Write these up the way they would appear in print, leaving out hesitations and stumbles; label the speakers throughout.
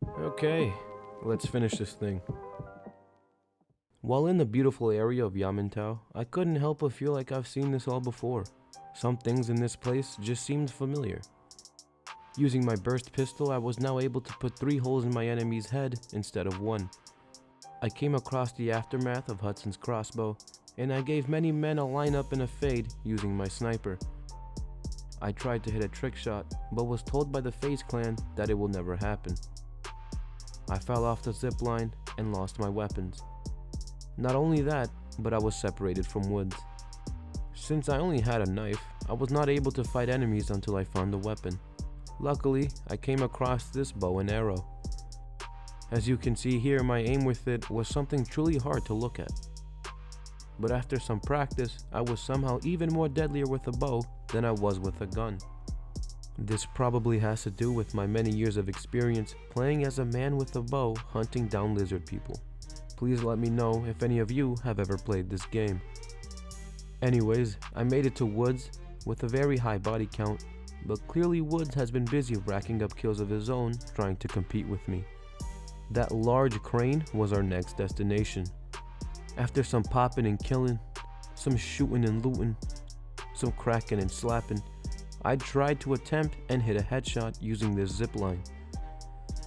Speaker 1: Okay, let's finish this thing. While in the beautiful area of Yamantau, I couldn't help but feel like I've seen this all before. Some things in this place just seemed familiar. Using my burst pistol, I was now able to put 3 holes in my enemy's head instead of 1. I came across the aftermath of Hudson's crossbow, and I gave many men a lineup and a fade using my sniper. I tried to hit a trick shot, but was told by the FaZe clan that it will never happen. I fell off the zip line and lost my weapons. Not only that, but I was separated from Woods. Since I only had a knife, I was not able to fight enemies until I found a weapon. Luckily, I came across this bow and arrow. As you can see here, my aim with it was something truly hard to look at. But after some practice, I was somehow even more deadlier with a bow than I was with a gun. This probably has to do with my many years of experience playing as a man with a bow hunting down lizard people. Please let me know if any of you have ever played this game. Anyways, I made it to Woods with a very high body count, but clearly Woods has been busy racking up kills of his own trying to compete with me. That large crane was our next destination. After some popping and killing, some shooting and looting, some cracking and slapping, I tried to attempt and hit a headshot using this zip line.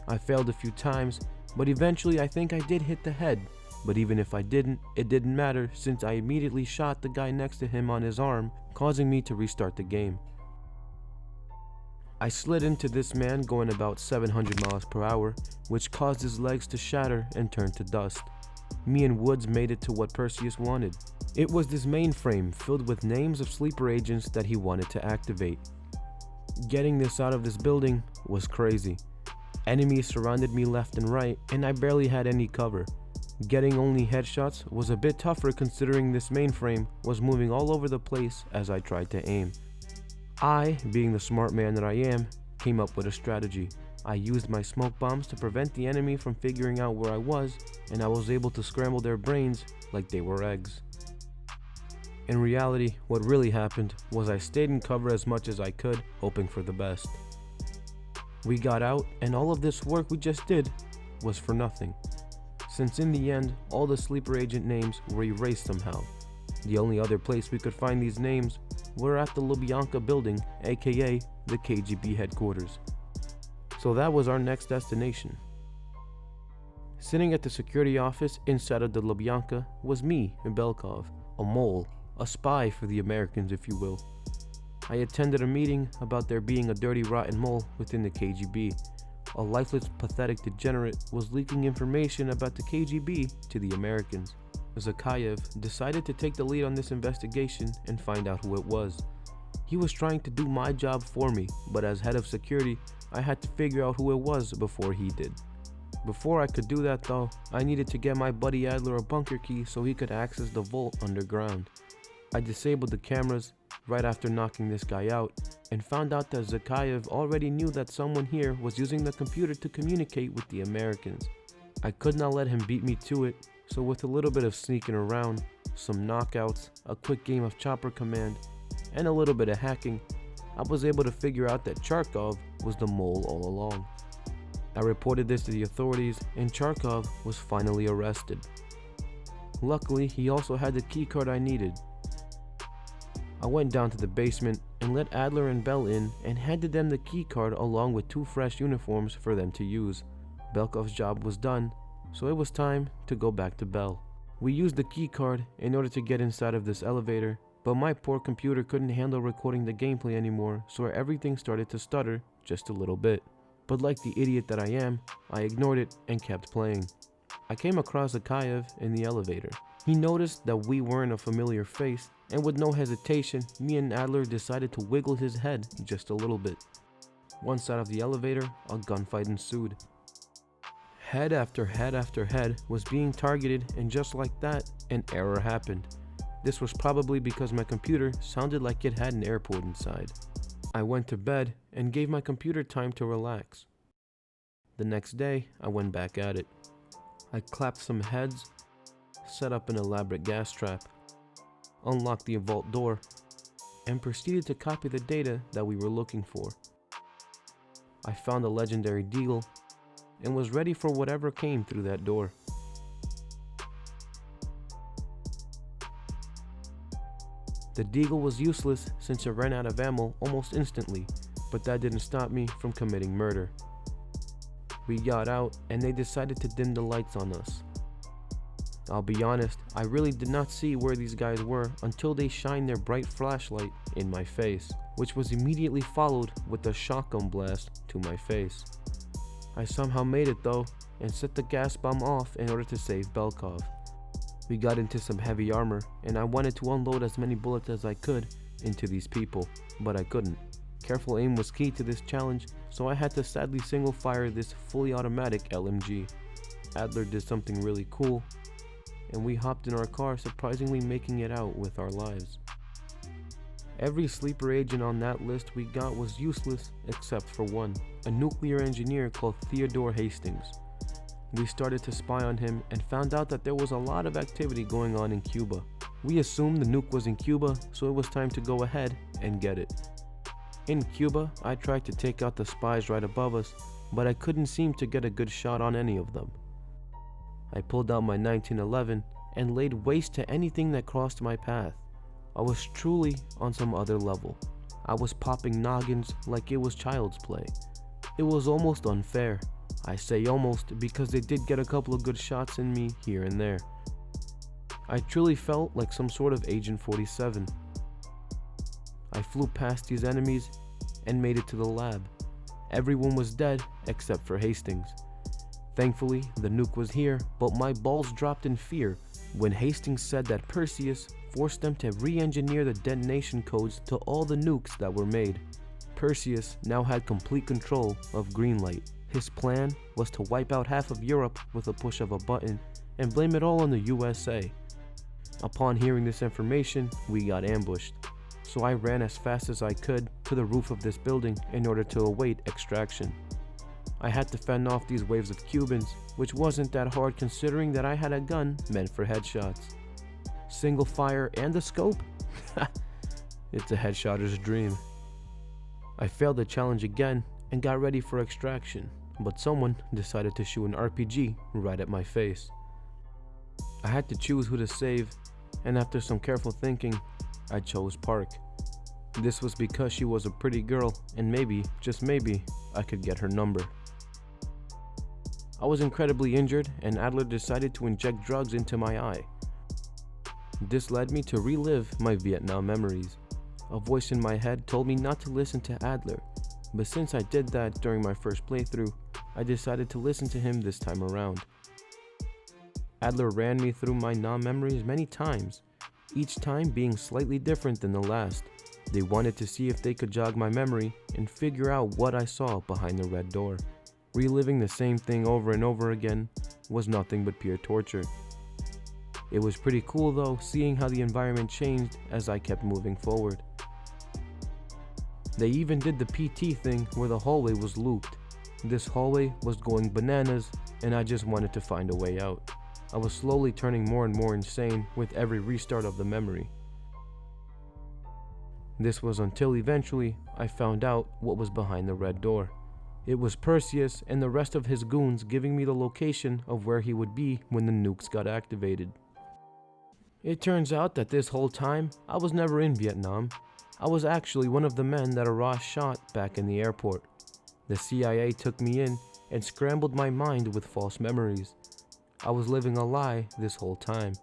Speaker 1: I failed a few times, but eventually I think I did hit the head, but even if I didn't, it didn't matter since I immediately shot the guy next to him on his arm, causing me to restart the game. I slid into this man going about 700 miles per hour, which caused his legs to shatter and turn to dust. Me and Woods made it to what Perseus wanted. It was this mainframe filled with names of sleeper agents that he wanted to activate. Getting this out of this building was crazy. Enemies surrounded me left and right, and I barely had any cover. Getting only headshots was a bit tougher considering this mainframe was moving all over the place as I tried to aim. I, being the smart man that I am, came up with a strategy. I used my smoke bombs to prevent the enemy from figuring out where I was, and I was able to scramble their brains like they were eggs. In reality, what really happened was I stayed in cover as much as I could, hoping for the best. We got out, and all of this work we just did was for nothing, since in the end, all the sleeper agent names were erased somehow. The only other place we could find these names were at the Lubyanka building, aka the KGB headquarters. So that was our next destination. Sitting at the security office inside of the Lubyanka was me, Belkov, a mole, a spy for the Americans if you will. I attended a meeting about there being a dirty rotten mole within the KGB. A lifeless, pathetic degenerate was leaking information about the KGB to the Americans. Zakayev decided to take the lead on this investigation and find out who it was. He was trying to do my job for me, but as head of security, I had to figure out who it was before he did. Before I could do that though, I needed to get my buddy Adler a bunker key so he could access the vault underground. I disabled the cameras right after knocking this guy out and found out that Zakayev already knew that someone here was using the computer to communicate with the Americans. I could not let him beat me to it, so with a little bit of sneaking around, some knockouts, a quick game of chopper command, and a little bit of hacking, I was able to figure out that Charkov was the mole all along. I reported this to the authorities and Charkov was finally arrested. Luckily, he also had the keycard I needed. I went down to the basement and let Adler and Bell in and handed them the keycard along with 2 fresh uniforms for them to use. Belkov's job was done, so it was time to go back to Bell. We used the keycard in order to get inside of this elevator, but my poor computer couldn't handle recording the gameplay anymore, so everything started to stutter just a little bit. But like the idiot that I am, I ignored it and kept playing. I came across Zakayev in the elevator. He noticed that we weren't a familiar face, and with no hesitation, me and Adler decided to wiggle his head just a little bit. Once out of the elevator, a gunfight ensued. Head after head after head was being targeted, and just like that, an error happened. This was probably because my computer sounded like it had an airport inside. I went to bed and gave my computer time to relax. The next day, I went back at it. I clapped some heads, set up an elaborate gas trap, unlocked the vault door, and proceeded to copy the data that we were looking for. I found a legendary deagle and was ready for whatever came through that door. The deagle was useless since it ran out of ammo almost instantly, but that didn't stop me from committing murder. We got out and they decided to dim the lights on us. I'll be honest, I really did not see where these guys were until they shined their bright flashlight in my face, which was immediately followed with a shotgun blast to my face. I somehow made it though, and set the gas bomb off in order to save Belkov. We got into some heavy armor, and I wanted to unload as many bullets as I could into these people, but I couldn't. Careful aim was key to this challenge, so I had to sadly single fire this fully automatic LMG. Adler did something really cool, and we hopped in our car, surprisingly making it out with our lives. Every sleeper agent on that list we got was useless except for one, a nuclear engineer called Theodore Hastings. We started to spy on him and found out that there was a lot of activity going on in Cuba. We assumed the nuke was in Cuba, so it was time to go ahead and get it. In Cuba, I tried to take out the spies right above us, but I couldn't seem to get a good shot on any of them. I pulled out my 1911 and laid waste to anything that crossed my path. I was truly on some other level. I was popping noggins like it was child's play. It was almost unfair. I say almost because they did get a couple of good shots in me here and there. I truly felt like some sort of Agent 47. I flew past these enemies and made it to the lab. Everyone was dead except for Hastings. Thankfully, the nuke was here, but my balls dropped in fear when Hastings said that Perseus forced them to re-engineer the detonation codes to all the nukes that were made. Perseus now had complete control of Greenlight. His plan was to wipe out half of Europe with a push of a button and blame it all on the USA. Upon hearing this information, we got ambushed. So I ran as fast as I could to the roof of this building in order to await extraction. I had to fend off these waves of Cubans, which wasn't that hard considering that I had a gun meant for headshots. Single fire and a scope? It's a headshotter's dream. I failed the challenge again and got ready for extraction, but someone decided to shoot an RPG right at my face. I had to choose who to save, and after some careful thinking, I chose Park. This was because she was a pretty girl, and maybe, just maybe, I could get her number. I was incredibly injured, and Adler decided to inject drugs into my eye. This led me to relive my Vietnam memories. A voice in my head told me not to listen to Adler, but since I did that during my first playthrough, I decided to listen to him this time around. Adler ran me through my Nam memories many times, each time being slightly different than the last. They wanted to see if they could jog my memory and figure out what I saw behind the red door. Reliving the same thing over and over again was nothing but pure torture. It was pretty cool though, seeing how the environment changed as I kept moving forward. They even did the PT thing where the hallway was looped. This hallway was going bananas, and I just wanted to find a way out. I was slowly turning more and more insane with every restart of the memory. This was until eventually I found out what was behind the red door. It was Perseus and the rest of his goons giving me the location of where he would be when the nukes got activated. It turns out that this whole time, I was never in Vietnam. I was actually one of the men that Arash shot back in the airport. The CIA took me in and scrambled my mind with false memories. I was living a lie this whole time.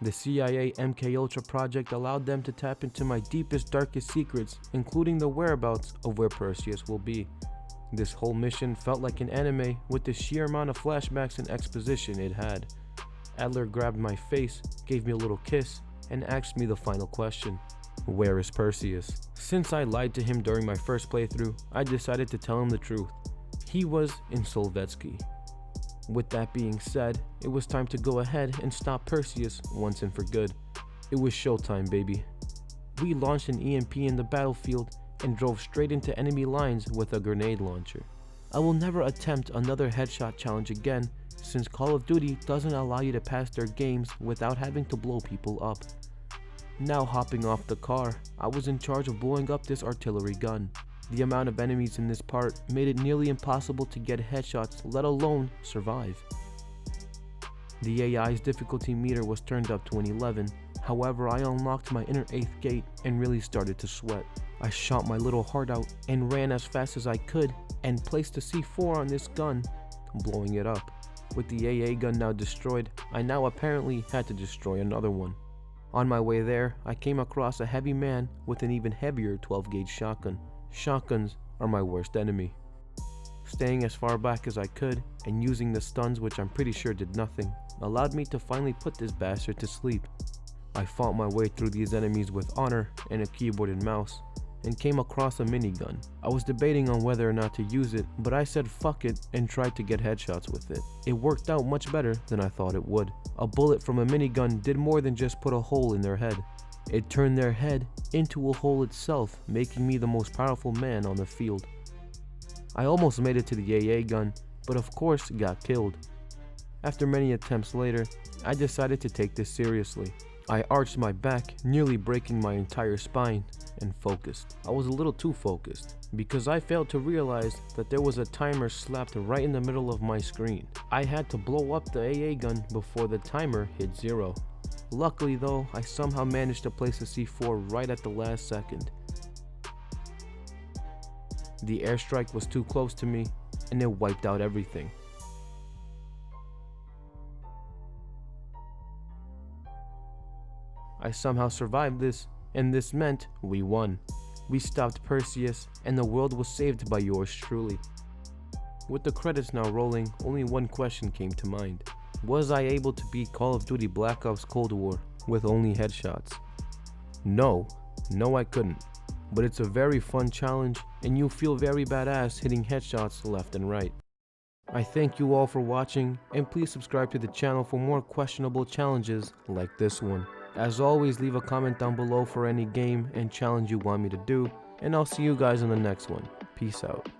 Speaker 1: The CIA MKUltra project allowed them to tap into my deepest, darkest secrets, including the whereabouts of where Perseus will be. This whole mission felt like an anime with the sheer amount of flashbacks and exposition it had. Adler grabbed my face, gave me a little kiss, and asked me the final question. Where is Perseus? Since I lied to him during my first playthrough, I decided to tell him the truth. He was in Solvetsky. With that being said, it was time to go ahead and stop Perseus once and for good. It was showtime, baby. We launched an EMP in the battlefield and drove straight into enemy lines with a grenade launcher. I will never attempt another headshot challenge again, since Call of Duty doesn't allow you to pass their games without having to blow people up. Now hopping off the car, I was in charge of blowing up this artillery gun. The amount of enemies in this part made it nearly impossible to get headshots, let alone survive. The AI's difficulty meter was turned up to an 11, however I unlocked my inner 8th gate and really started to sweat. I shot my little heart out and ran as fast as I could and placed a C4 on this gun, blowing it up. With the AA gun now destroyed, I now apparently had to destroy another one. On my way there, I came across a heavy man with an even heavier 12-gauge shotgun. Shotguns are my worst enemy. Staying as far back as I could and using the stuns, which I'm pretty sure did nothing, allowed me to finally put this bastard to sleep. I fought my way through these enemies with honor and a keyboard and mouse, and came across a minigun. I was debating on whether or not to use it, but I said fuck it and tried to get headshots with it. It worked out much better than I thought it would. A bullet from a minigun did more than just put a hole in their head. It turned their head into a hole itself, making me the most powerful man on the field. I almost made it to the AA gun, but of course got killed. After many attempts later, I decided to take this seriously. I arched my back, nearly breaking my entire spine, and focused. I was a little too focused, because I failed to realize that there was a timer slapped right in the middle of my screen. I had to blow up the AA gun before the timer hit 0. Luckily though, I somehow managed to place a C4 right at the last second. The airstrike was too close to me, and it wiped out everything. I somehow survived this, and this meant we won. We stopped Perseus, and the world was saved by yours truly. With the credits now rolling, only one question came to mind. Was I able to beat Call of Duty Black Ops Cold War with only headshots? No, I couldn't. But it's a very fun challenge, and you feel very badass hitting headshots left and right. I thank you all for watching, and please subscribe to the channel for more questionable challenges like this one. As always, leave a comment down below for any game and challenge you want me to do, and I'll see you guys in the next one. Peace out.